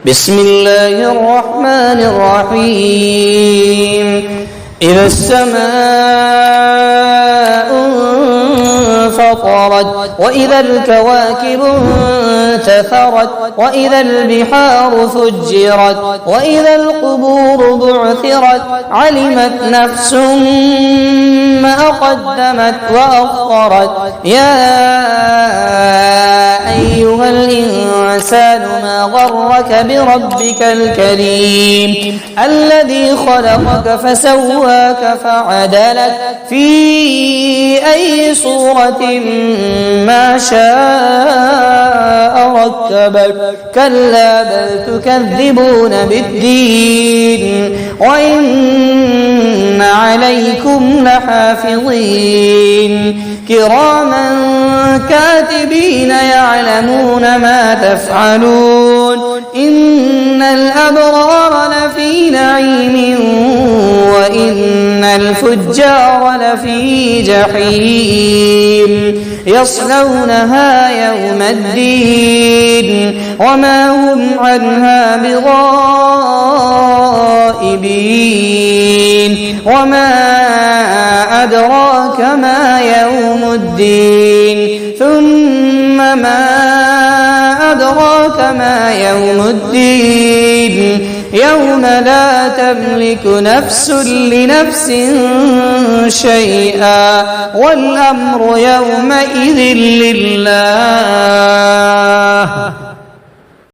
بسم الله الرحمن الرحيم إذا السماء انفطرت وإذا الكواكب انتثرت وإذا البحار فجرت وإذا القبور بعثرت علمت نفس ما قدمت وأخرت يا أيها الإنسان ما غرك بربك الكريم الذي خلقك فسواك فعدلك في أي صورة ما شاء ركبك كلا بل تكذبون بالدين وإن عليكم لحافظين كراما كاتبين يعلمون ما تفعلون إن الأبرار لفي نعيم وإن الفجار لفي جحيم يصلونها يوم الدين وما هم عنها بغائبين وما أدراك ما يوم الدين ثم ما أدراك ما يوم الدين يوم لا تملك نفس لنفس شيئا والأمر يومئذ لله.